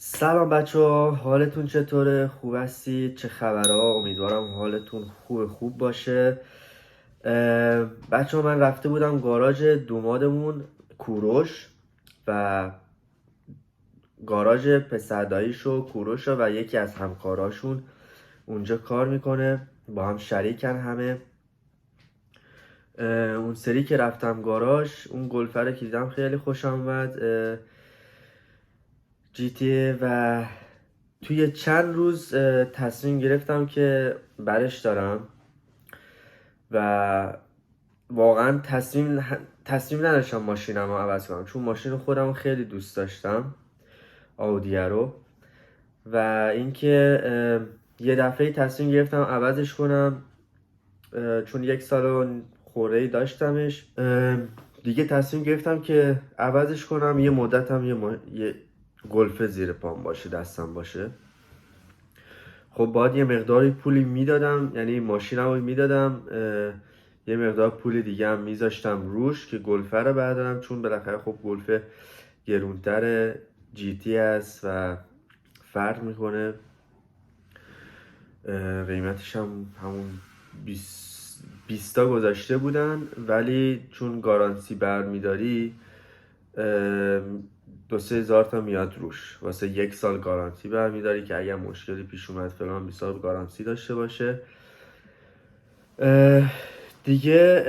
سلام بچه ها، حالتون چطوره؟ خوب هستید؟ چه خبرها؟ امیدوارم حالتون خوب باشه. بچه ها، من رفته بودم گاراژ دومادمون کوروش و گاراژ پسرداییش و کوروش و یکی از همکاراشون اونجا کار میکنه، با هم شریکن همه. اون سری که رفتم گاراژ، اون گلفره که دیدم خیلی خوشم اومد، GTA. و توی چند روز تصمیم گرفتم که برش دارم و واقعا تصمیم نداشتم ماشینم رو عوض کنم، چون ماشین خودم رو خیلی دوست داشتم، آودیه رو. و اینکه یه دفعه تصمیم گرفتم عوضش کنم، چون 1 سال و خورده داشتمش. دیگه تصمیم گرفتم که عوضش کنم، یه مدتم یه گلف زیر پام باشه، دستم باشه. خب باید یه مقداری پولی میدادم، یعنی ماشینم رو میدادم، یه مقدار پول دیگه هم میذاشتم روش که گلفه رو بردارم، چون بالاخره خب گلفه گرونتر GT است و فرق میکنه. قیمتش هم همون 20 تا گذاشته بودن، ولی چون گارانتی برمیداری 2-3 هزار تا میاد روش، واسه 1 سال گارانتی برمیداری که اگر مشکلی پیش اومد فلان 20 سال گارانتی داشته باشه. دیگه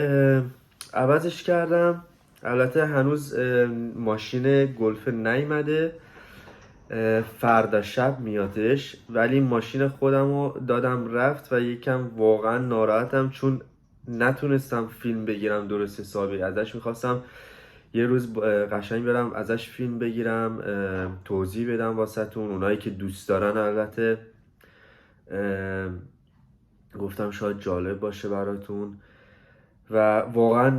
عوضش کردم. البته هنوز ماشین گلف نیومده، فردا شب میادش، ولی ماشین خودم رو دادم رفت و یکم واقعا ناراحتم، چون نتونستم فیلم بگیرم درست حسابی ازش. میخواستم یه روز قشنگ برم ازش فیلم بگیرم، توضیح بدم واسهتون، اونایی که دوست دارن. البته گفتم شاید جالب باشه براتون و واقعا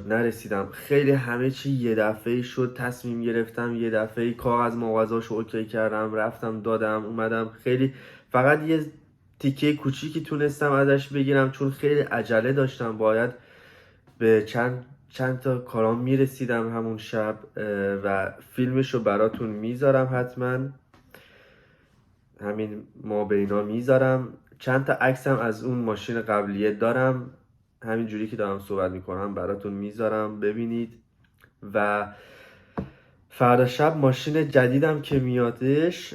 نرسیدم. خیلی همه چی یه دفعه شد، تصمیم گرفتم یه دفعه، کاغذ مغازاشو اوکی کردم، رفتم دادم اومدم. خیلی فقط یه تیکه کوچیکی تونستم ازش بگیرم، چون خیلی عجله داشتم، باید به چند تا کارام میرسیدم همون شب. و فیلمشو براتون میذارم حتما، همین ما بینا میذارم. چند تا عکسم از اون ماشین قبلیه دارم، همین جوری که دارم صحبت میکنم براتون میذارم ببینید. و فردا شب ماشین جدیدم که میادش،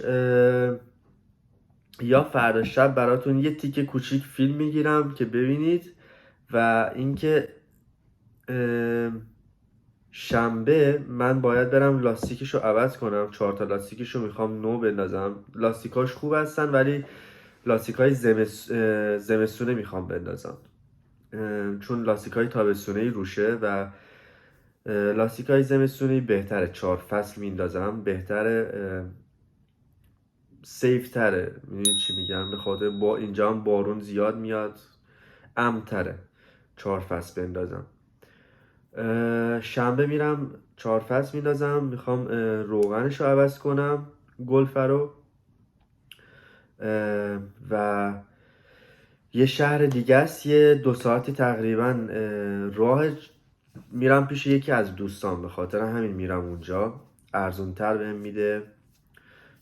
یا فردا شب براتون یه تیکه کوچیک فیلم میگیرم که ببینید. و اینکه شنبه من باید برم لاستیکشو عوض کنم، 4 تا لاستیکشو میخوام نو بندازم. لاستیکاش خوب هستن، ولی لاستیکای زمستونه میخوام بندازم، چون لاستیکای تابستونه روشه و لاستیکای زمستونی بهتره 4 فصل میندازم، بهتره، سیف تره. میدونی چی میگم؟ به خاطر با اینجا هم بارون زیاد میاد، امتره 4 فصل بندازم. شنبه میرم 4 فصل میندازم، میخوام روغنش رو عوض کنم، گلفه رو. و یه شهر دیگه است، یه 2 ساعتی تقریبا راه، میرم پیش یکی از دوستان، به خاطر همین میرم اونجا، ارزون تر بهم میده.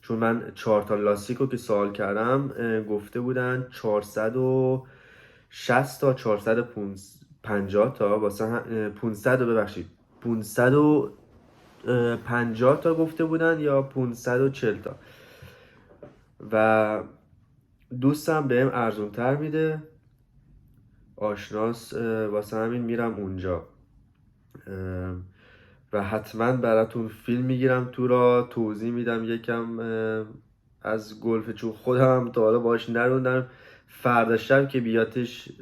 چون من 4 تا لاستیکو که سوال کردم گفته بودن 460 تا 450 تا، واسه 500 ببخشید 550 تا گفته بودن یا 540 تا. و دوستم بهم ارزون تر میده، آشناس، واسه همین میرم اونجا. و حتما براتون فیلم میگیرم، تو را توضیح میدم یکم از گلف، چون خودم تا حالا باش نروندم. فردا شب که بیاتش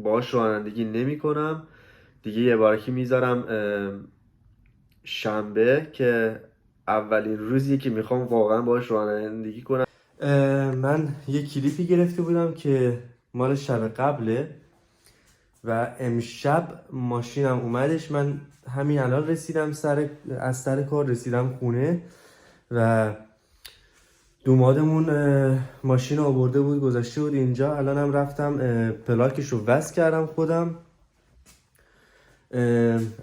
باش رانندگی نمی کنم دیگه، یه بارکی میذارم شنبه که اولین روزیه که میخوام واقعا باش رانندگی کنم. من یه کلیپی گرفته بودم که مال شب قبله و امشب ماشینم اومدش. من همین الان رسیدم از سر کار رسیدم خونه و دومادمون ماشین آورده بود گذاشته بود اینجا. الانم رفتم پلاکش رو وصل کردم خودم.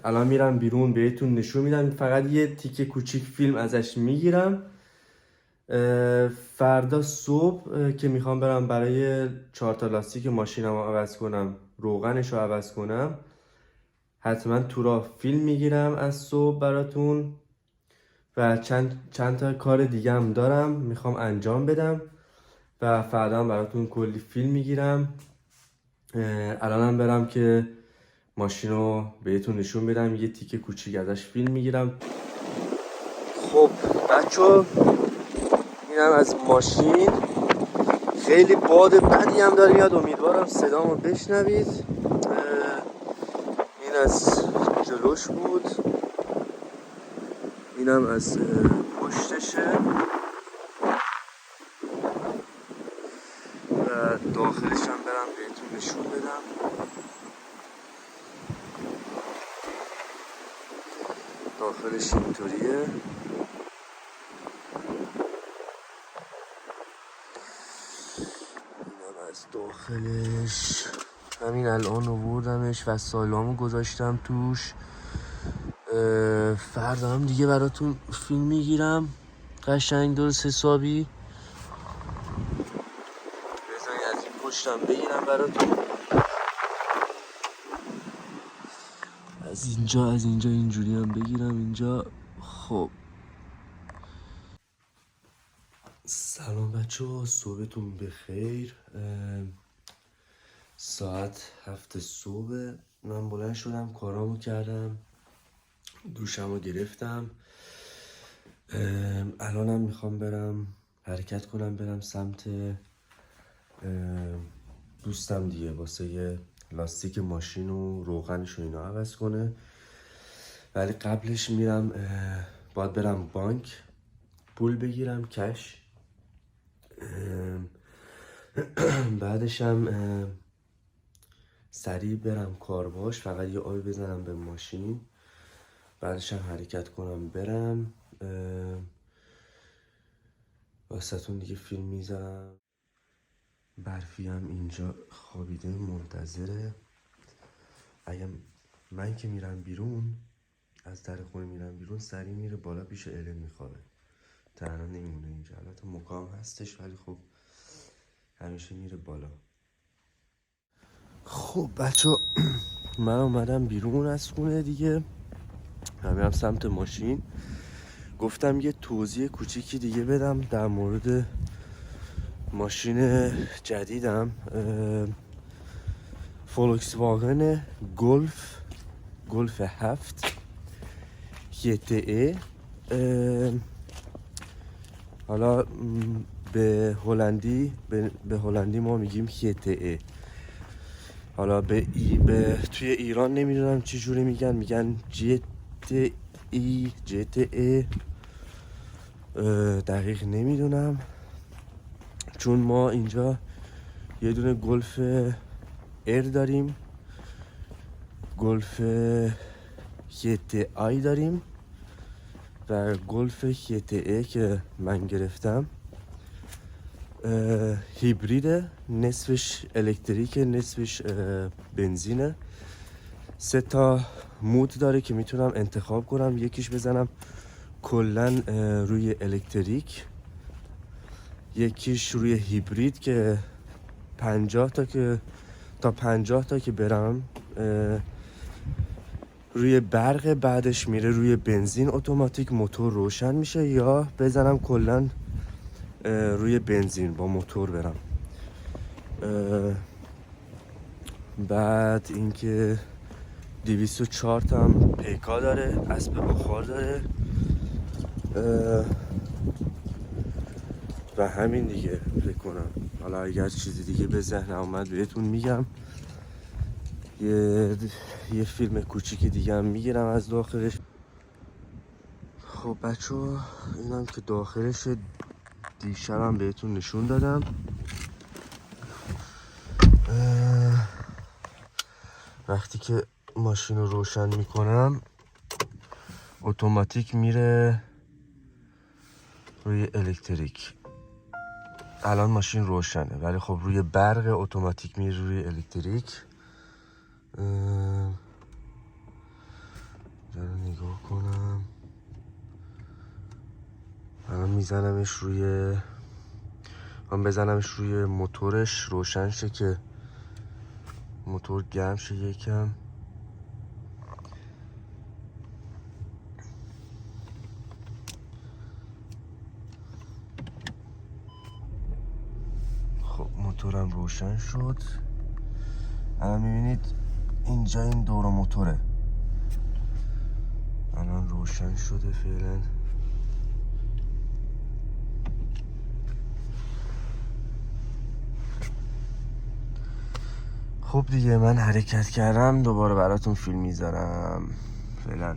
الان میرم بیرون بهتون نشون میدم، فقط یه تیکه کوچیک فیلم ازش میگیرم. فردا صبح که میخوام برم برای 4 تا لاستیک ماشینم رو عوض کنم، روغنش رو عوض کنم، حتما تو راه فیلم میگیرم از صبح براتون و چند تا کار دیگه هم دارم میخوام انجام بدم و فردا هم براتون کلی فیلم میگیرم. الانم برم که ماشین رو بهتون نشون بدم، یه تیکه کوچیک ازش فیلم میگیرم. خب بچه اینم از ماشین، خیلی باد بدی هم داره میاد، امیدوارم صدامو بشنوید. این از جلوش بود، اینم از پشتشه و داخلش هم برم بهتون نشون بدم. داخلش اینطوریه. اینم از داخلش، همین الان آوردمش و سالامو گذاشتم توش. فردا هم دیگه براتون فیلم میگیرم قشنگ درست حسابی. بذاری از این پشتم بگیرم براتون، از اینجا اینجوری هم بگیرم اینجا. خب سلام بچه ها، صبحتون بخیر. ساعت 7 صبح من بلند شدم، کارامو کردم، دوشمو گرفتم. الانم میخوام برم حرکت کنم، برم سمت دوستم دیگه واسه یه لاستیک ماشین و روغنش و اینا عوض کنه. ولی قبلش میرم باید برم بانک پول بگیرم کش. بعدشم سریع برم کارواش، فقط یه آبی بزنم به ماشین، بعدشم حرکت کنم برم. واسهتون دیگه فیلم میذارم. برفی هم اینجا خوابیده منتظره. اگه من که میرم بیرون، از در خونه میرم بیرون، سریع میره بالا پیش الن میخوابه، تنها نمیمونه اینجا. البته مکام هستش ولی خب همیشه میره بالا. خب بچه من اومدم بیرون از خونه دیگه، هم سمت ماشین. گفتم یه توضیح کوچیکی دیگه بدم در مورد ماشین جدیدم. فولکس واگن گلف 7 GTE. حالا به هلندی ما میگیم GTE. حالا توی ایران نمیدونم چی جوری میگن GTE دقیق نمیدونم، چون ما اینجا یه دونه گلف ایر داریم، گلف GTI داریم و گلف GTE که من گرفتم هیبریده، نصفش الکتریکه نصفش بنزینه. 3 تا مود داره که میتونم انتخاب کنم، یکیش بزنم کلن روی الکتریک، یکیش روی هیبرید که 50 تا که برم روی برق، بعدش میره روی بنزین، اتوماتیک موتور روشن میشه، یا بزنم کلن روی بنزین با موتور برم. بعد اینکه 204 تا هم پیکا داره، اسب بخار داره و همین دیگه فکر کنم. حالا اگر چیزی دیگه به ذهنم اومد بهتون میگم. یه فیلم کوچیکی دیگه هم میگیرم از داخلش. خب بچه اینم که داخلش، دیشبم بهتون نشون دادم. وقتی که ماشین رو روشن میکنم اتوماتیک میره روی الکتریک. الان ماشین روشنه ولی خب روی برق اتوماتیک میره روی الکتریک. رو نگاه کنم. الان میزنمش روی موتورش روشن شه که موتور گرم شه یکم. خب موتورم روشن شد. الان میبینید اینجا این دور موتوره الان روشن شده فعلا. خب دیگه من حرکت کردم، دوباره براتون فیلم میذارم. فعلا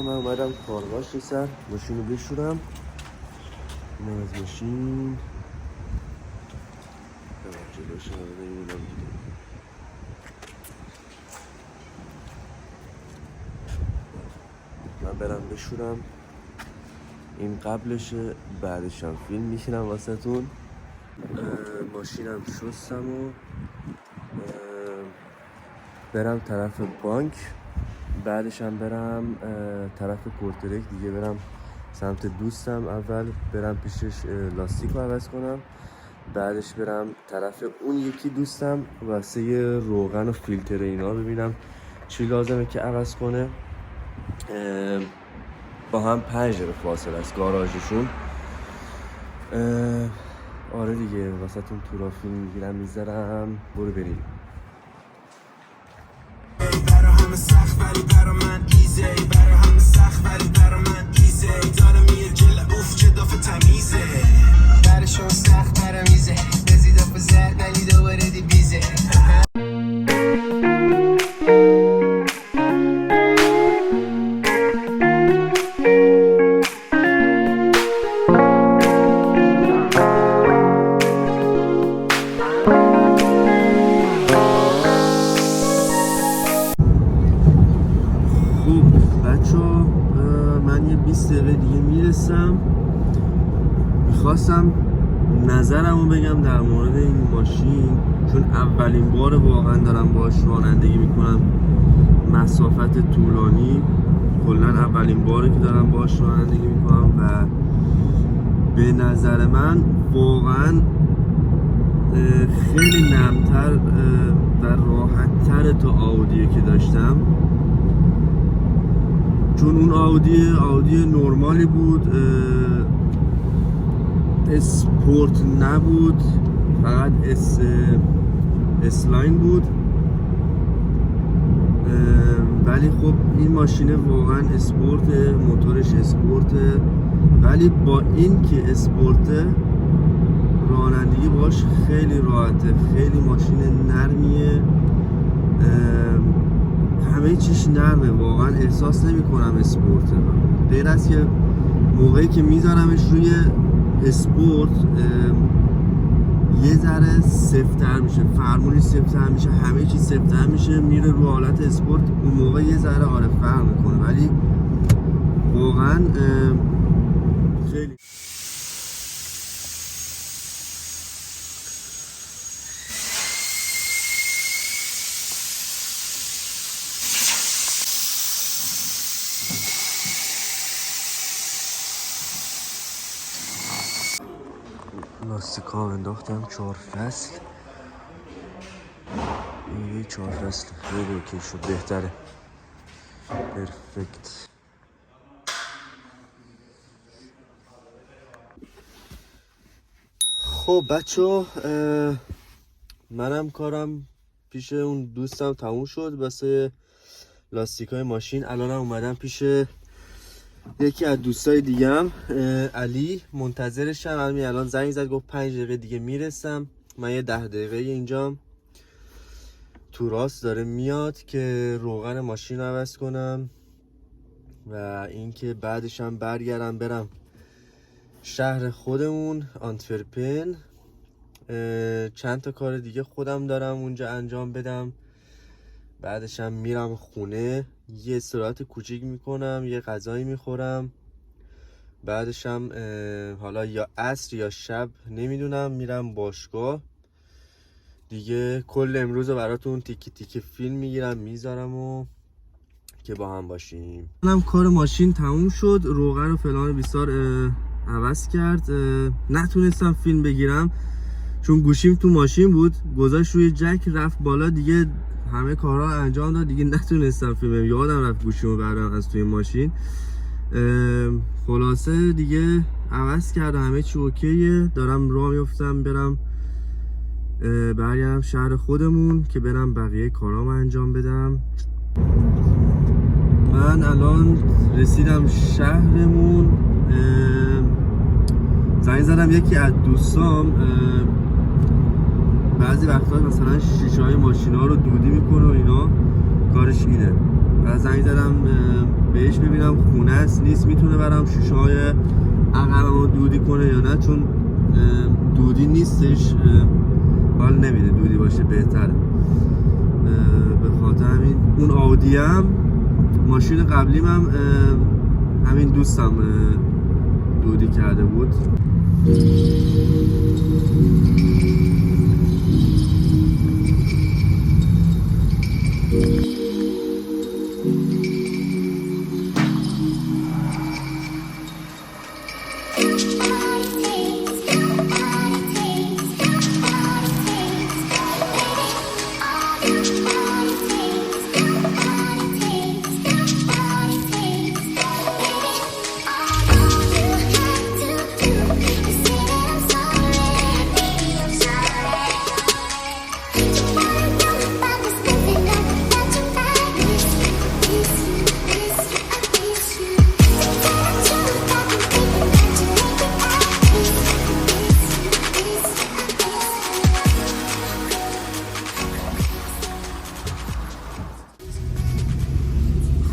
من اومدم کارواش رسن ماشین رو بشورم. اینم از ماشین جلوش نمیدونم دیگه. من برم بشورم، این قبلشه، بعدشم فیلم میشینم واسه تون. ماشینم شستم و برم طرف بانک، بعدش هم برم طرف پورترک دیگه، برم سمت دوستم. اول برم پیشش لاستیک رو عوض کنم، بعدش برم طرف اون یکی دوستم واسه روغن و فیلتر اینا ببینم چی لازمه که عوض کنه. با هم 5 دقیقه فاصله است گاراژشون. آره دیگه واسه تون تورا فیلم میگیرم میذارم، برو بریم. سخت ولی برا من ایزی، برا همه سخت ولی برا من ایزی. دارم یه جل اوف چه دافه تمیزه، برشون سخت برا میزه، بزی دافه زرد ولی دوباره دی بیزه. من یه 20 دقیقه دیگه میرسم. میخواستم نظرمو بگم در مورد این ماشین، چون اولین بار واقعا دارم باهاش رانندگی میکنم مسافت طولانی. کلا اولین باره که دارم باهاش رانندگی میکنم و به نظر من واقعا خیلی نرمتر و راحتتر تا آودیه که داشتم. چون اون آودی نرمالی بود، اسپورت نبود، فقط اسلاین بود. ولی خب این ماشینه واقعا اسپورت، موتورش اسپورت، ولی با این که اسپورت رانندگی باش خیلی راحته، خیلی ماشین نرمیه، همه چیش نرمه، واقعا احساس نمی کنم اسپورت. غیر از که موقعی که میذارمش روی اسپورت یه ذره سفت‌تر میشه، فرمونی سفت‌تر میشه، همه چیز سفت‌تر میشه، میره رو حالت اسپورت. اون موقع یه ذره آره فرق میکنه، ولی واقعا خیلی لاستیکا انداختم 4 فصل. این 4 فصل خیلی اوکی شد، بهتره، پرفکت. خب بچه منم کارم پیش اون دوستم تموم شد واسه لاستیکای ماشین. الانم اومدم پیش یکی از دوستای دیگم، علی، منتظرشم. الان زنگ زد گفت 5 دقیقه دیگه میرسم. من یه 10 دقیقه اینجام. تو راست داره میاد که روغن ماشین عوض کنم و اینکه بعدش هم برگردم برم شهر خودمون آنتورپن. چند تا کار دیگه خودم دارم اونجا انجام بدم. بعدش هم میرم خونه، یه استراحت کوچیک میکنم، یه غذایی میخورم. بعدش هم حالا یا عصر یا شب نمیدونم میرم باشگاه دیگه. کل امروز رو براتون تیکه تیکه فیلم میگیرم میذارم و که با هم باشیم. منم کار ماشین تموم شد، روغن و فلان بیسار عوض کرد. نتونستم فیلم بگیرم چون گوشیم تو ماشین بود، گذاشت روی جک رفت بالا دیگه، همه کارها انجام داد دیگه، نتونستم فیلم بگیرم. یادم رفت گوشیمو بردارم از توی ماشین. خلاصه دیگه عوض کردم، همه چی اوکیه. دارم راه میفتم برم برگردم شهر خودمون که برم بقیه کارام انجام بدم. من الان رسیدم شهرمون. زنگ زدم یکی از دوستام، بعضی وقتا مثلا شیشه های ماشینا رو دودی میکنه و اینا، کارش اینه. و زنگ زدم بهش ببینم خونه است نیست، میتونه برام شیشه های عقبمو دودی کنه یا نه، چون دودی نیستش، حال نمیده، دودی باشه بهتره. به خاطر همین اون آودی هم ماشین قبلیم هم همین دوستم دودی کرده بود.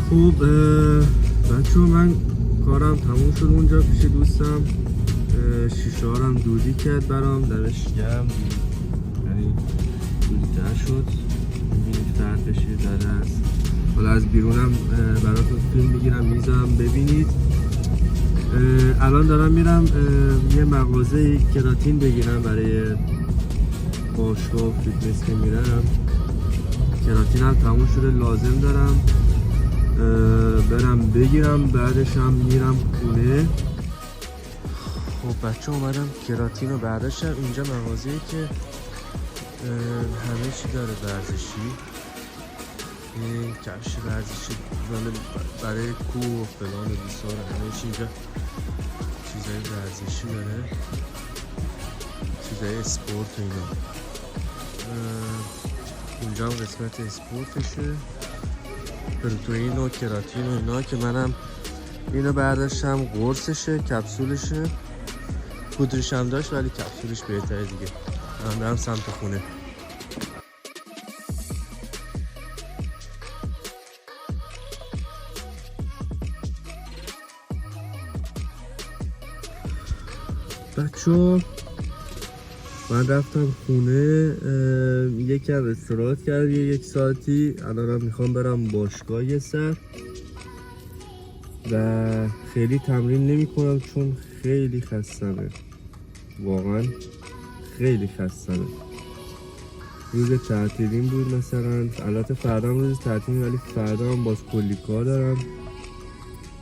خب بچه من کارم تموم شد اونجا پیش دوستم. شیشه ها هم دودی کرد برام، دمش گرم، یعنی دودی تر شد. میبینید طرفش یه زده است. حالا از بیرونم براتون فیلم میگیرم میذارم ببینید. الان دارم میرم یه مغازه کراتین بگیرم برای باشگاه و فیتنس که میرم. کراتین هم تموم شده، لازم دارم برم بگیرم. بعدش هم میرم خونه. خب بچه اومدم کراتین رو برداشتم. اینجا مغازه‌ای که همه چی داره ورزشی، این کفش ورزشی برای کوه و فلان و بیسار، همه چی اینجا چیزای ورزشی داره، چیزای اسپورت و اینا. اینجا هم قسمت اسپورتشه، پروتئین و کراتین و اینا که منم اینو برداشتم. قرصشه، کپسولشه، پودرش هم داشت ولی کپسولش بهتره دیگه. من برم سمت خونه. بچه من رفتم خونه، یکم استراحت کردم یک ساعتی. الانم میخوام برم باشگاه یه سر و خیلی تمرین نمی کنم چون خیلی خستمه، واقعا خیلی خستمه. روز تعطیلیم بود مثلا، البته فردا هم روز تعطیلیم ولی فردا هم باز کلی کار دارم،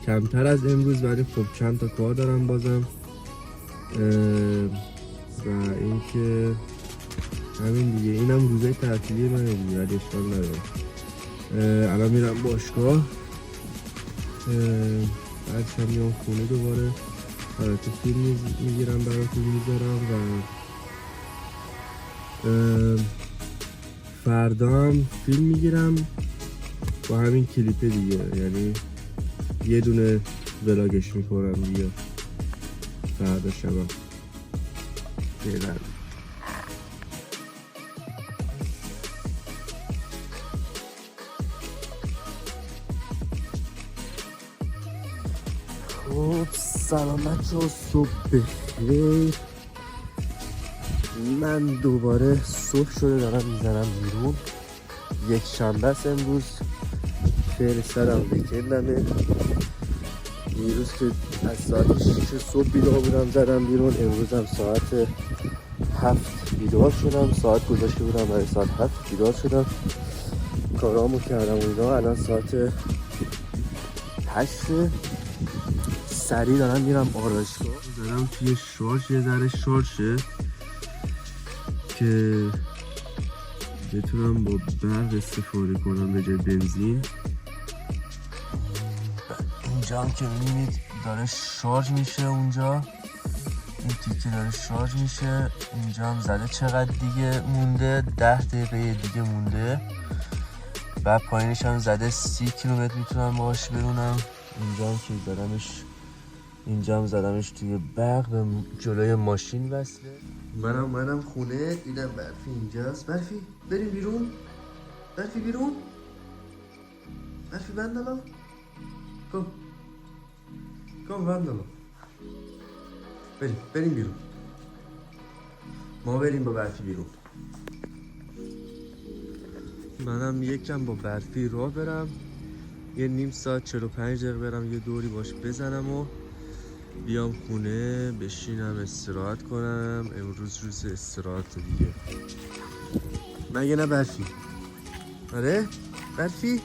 کمتر از امروز ولی خب چند تا کار دارم بازم. و اینکه همین دیگه، اینم روزای تعطیلی منه دیگه ولی اشکال نداره. الان میرم باشگاه، بعدش هم میام خونه دوباره، البته فیلم میگیرم براتون میذارم و فردا هم فیلم میگیرم با همین کلیپ دیگه، یعنی یه دونه ولاگش میکنم دیگه فردا شبم. فعلا خب سلامت و صبح بخیر. من دوباره صبح شده دارم میزنم بیرون. یک شنبه است امروز، خیلی سرم ویکندمه. دیروز که از ساعت 6 صبح بیدار بودم زدم بیرون، امروز هم ساعت 7 بیدار شدم. ساعت گذاشته بودم برای ساعت 7 بیدار شدم، کارامو کردم و اینا. الان ساعت 8 سریع دارم میرم آرایشگاه. دارم توی شارژ یه ذره شارژه که بتونم با برق استفاده کنم به جای بنزین. اینجا هم که میبینید داره شارژ میشه، اونجا این تیکه داره شارژ میشه. اینجا هم زده چقدر دیگه مونده، 10 دقیقه دیگه مونده. بعد پایینش هم زده 30 کیلومتر میتونم باهاش برونم. اینجا هم که دارمش، اینجا هم زدمش توی برق، به جلوی ماشین وصله. منم خونه، دیدم برفی اینجاست. برفی بریم بیرون، برفی بیرون، برفی بندلا کم بندلا، بریم بیرون، ما بریم با برفی بیرون. منم یکم با برفی راه برم، یه نیم ساعت 45 دقیقه برم یه دوری باش بزنم و بیام خونه بشینم استراحت کنم. امروز روز استراحت دیگه، مگه نه برفی؟ آره برفی؟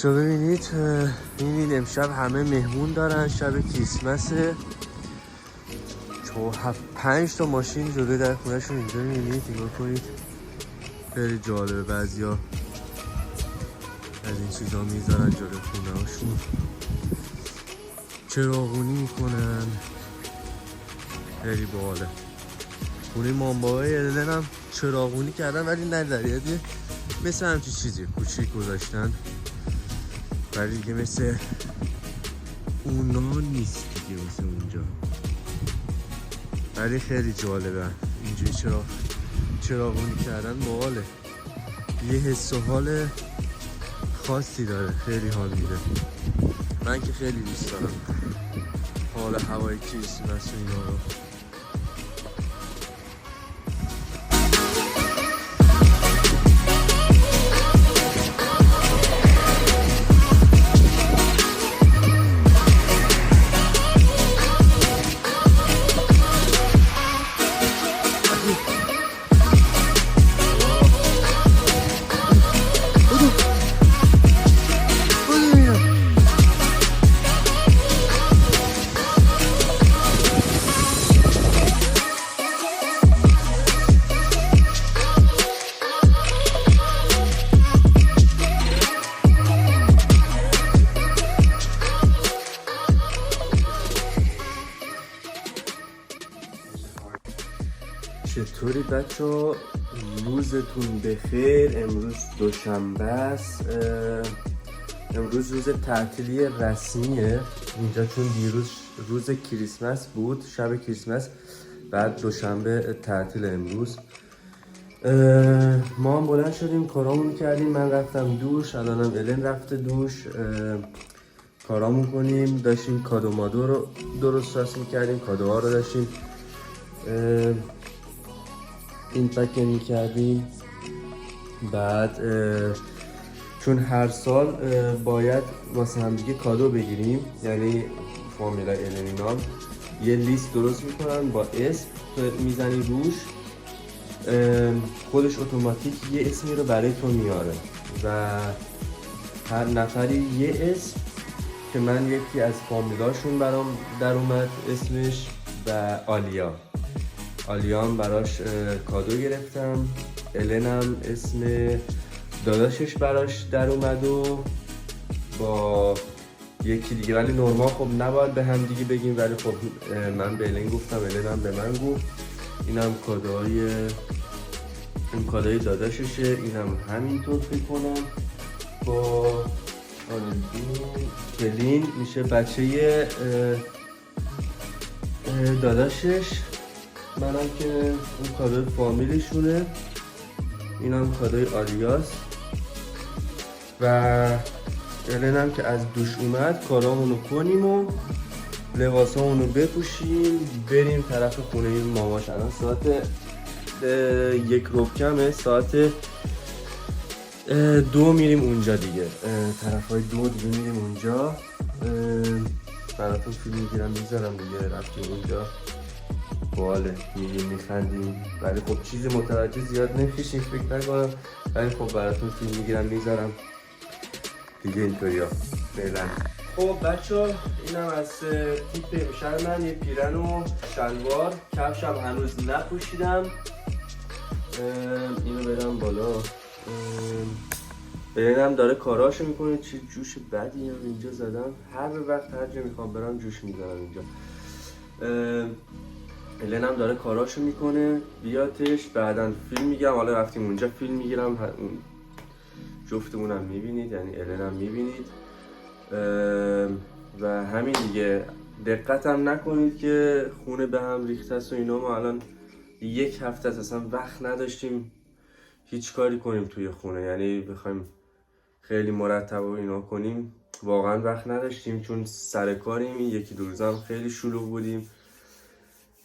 چو ببینید امشب همه مهمون دارن، شب کریسمسه. تو 5 تا ماشین جلوی در خونهشون اینجا میبینید، نگاه کنید، خیلی جالبه. بعضیا از این چیزا میذارن جلوی خونه هاشون، چراغونی میکنن، خیلی باحاله. خونه مامباهای الن هم چراغونی کردن، ولی نه دریادی مثل همچین چیزی کوچیک گذاشتن، ولی دیگه مثل اونا نیست دیگه، مثل اونجا. ولی خیلی جالبه اینجوری چراغونی کردن، باحاله. یه حس و حال خاصی داره، خیلی حال میده. من که خیلی دوست دارم حال هوای کریسمس و اینا رو. چطوری بچه؟ روزتون بخیر. امروز دوشنبه است. امروز روز تعطیلی رسمیه اینجا، چون دیروز روز کریسمس بود، شب کریسمس، بعد دوشنبه تعطیل. امروز ما هم بلند شدیم کارامون کردیم. من رفتم دوش، الانم الن رفته دوش. کارامون کنیم، داشتیم کادو مادو رو درست میکردیم، کادوها رو داشتیم این پک میکردیم. بعد چون هر سال باید واسه هم دیگه کادو بگیریم، یعنی فامیلا الینال یه لیست درست میکنن با اسم، تو میزنی روش، خودش اتوماتیک یه اسمی رو برای تو میاره و هر نفری یه اسم، که من یکی از فامیلاشون برام در اومد اسمش و آلیا هم براش کادو گرفتم. النم اسم داداشش براش در اومد و با یکی دیگه، ولی نورمال خب نباید به هم دیگه بگیم، ولی خب من به الن گفتم، النم به من گفت. اینم کادوی داداششه، اینم همینطور فکر کنم با کلین میشه بچه داداشش. منم که اون کادوی فامیلیشونه، این هم کادوی آلیاس و النم که از دوش اومد کارامونو کنیم و لباسامونو بپوشیم بریم طرف خونه ماماش. الان ساعت 1 کمه، ساعت 2 میریم اونجا دیگه، طرف های 2 دیگه میریم اونجا. براتون فیلم میگیرم میذارم دیگه، رفتیم اونجا باله میگیم میخندیم، ولی خب چیزی متوجه زیاد نمیشیم فکر نکنم، ولی خب براتون فیلم میگیرم میذارم دیگه اینطوری ها. فعلا خب بچه ها اینم از تیپ امشب من، یه پیرن و شلوار، کفشم هنوز نپوشیدم. اینو برم بالا. برنم داره کاراشو میکنه، چه جوش بدی هم اینجا زدم، هر وقت هر جا میخوام برم جوش میزنم اینجا. النم داره کاراشو میکنه، بیاتش بعدن فیلم میگم. حالا رفتیم اونجا فیلم میگیرم، جفتمونم میبینید، یعنی النم میبینید و همین دیگه. دقتم نکنید که خونه به هم ریخته است و اینا. ما الان 1 هفته اصلا وقت نداشتیم هیچ کاری کنیم توی خونه، یعنی بخوایم خیلی مرتب و اینا کنیم واقعا وقت نداشتیم، چون سر کاریم. این 1-2 روزم خیلی شلوغ بودیم،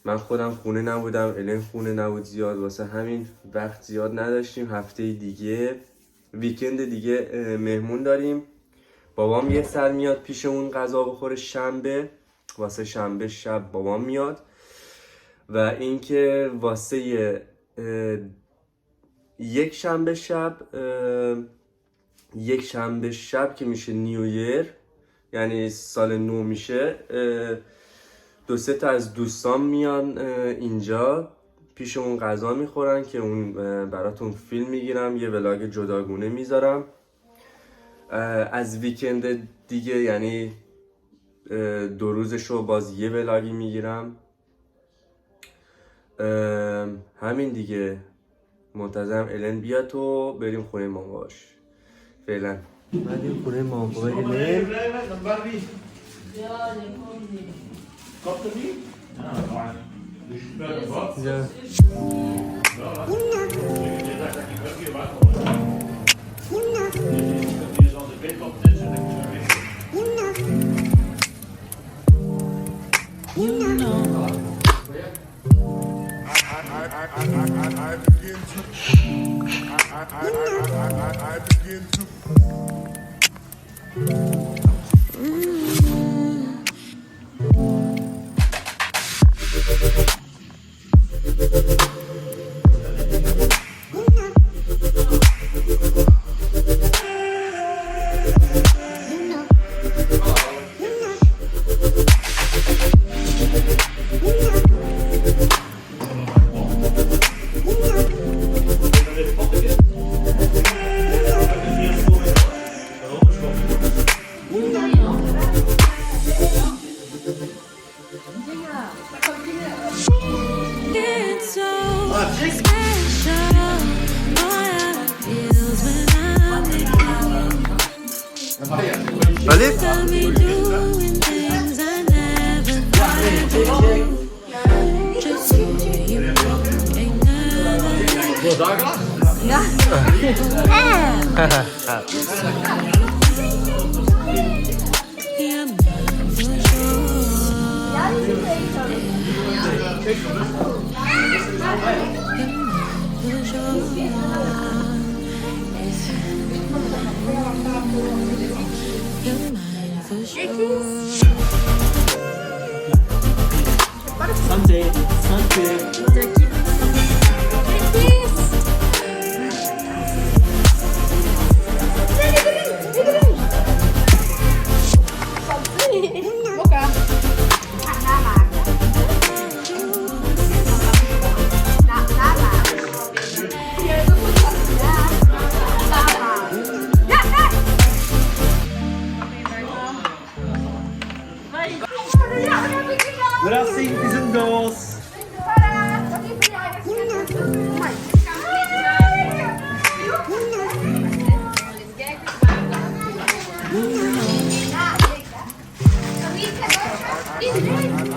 من خودم خونه نبودم، الن خونه نبود زیاد، واسه همین وقت زیاد نداشتیم. هفته دیگه ویکند دیگه مهمون داریم، بابام یه سر میاد پیشمون غذا بخوره شنبه، واسه شنبه شب بابام میاد. و اینکه واسه یک شنبه شب که میشه نیو ایر، یعنی سال نو میشه، 2-3 تا از دوستان میان اینجا پیشمون غذا میخورن که اون براتون فیلم میگیرم، یه ولاگ جداگونه میذارم. از ویکند دیگه یعنی 2 روزشو باز یه ولاگی میگیرم. همین دیگه، منتظرم الن بیاد و بریم خونه ماماش. فعلا بریم خونه مامای الن.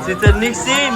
Sitter niks in!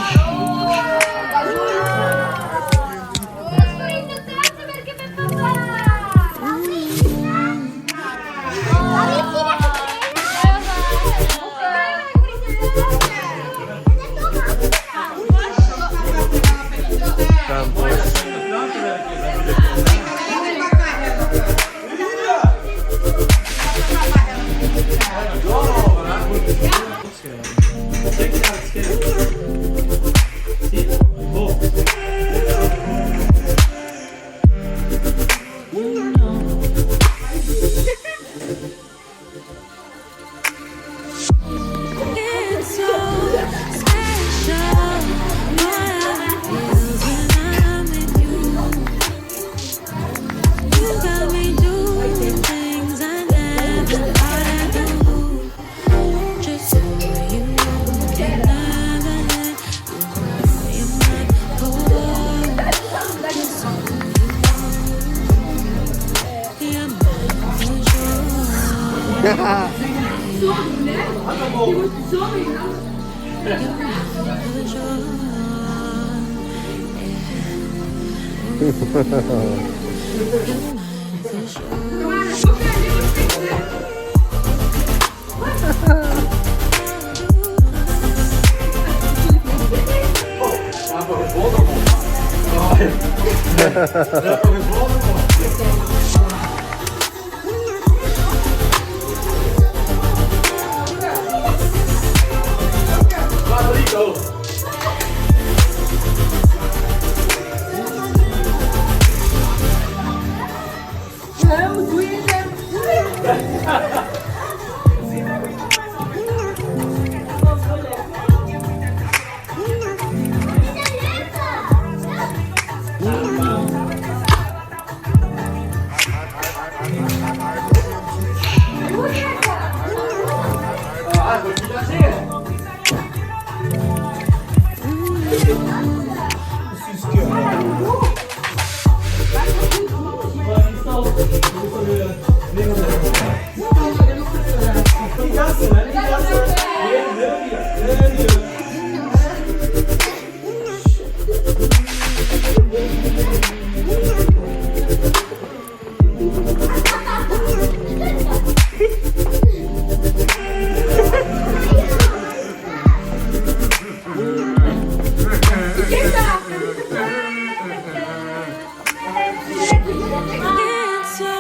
It's so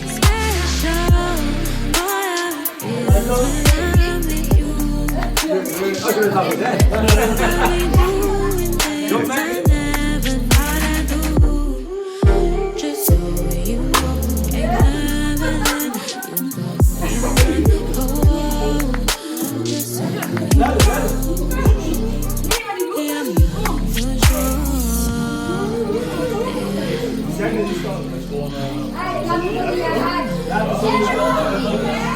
special, boy, I feel with you. I'll be doing things I never thought I'd do. Just so you ain't never let you go. Oh, just so you know. Yeah, I'm not for sure. What's going on?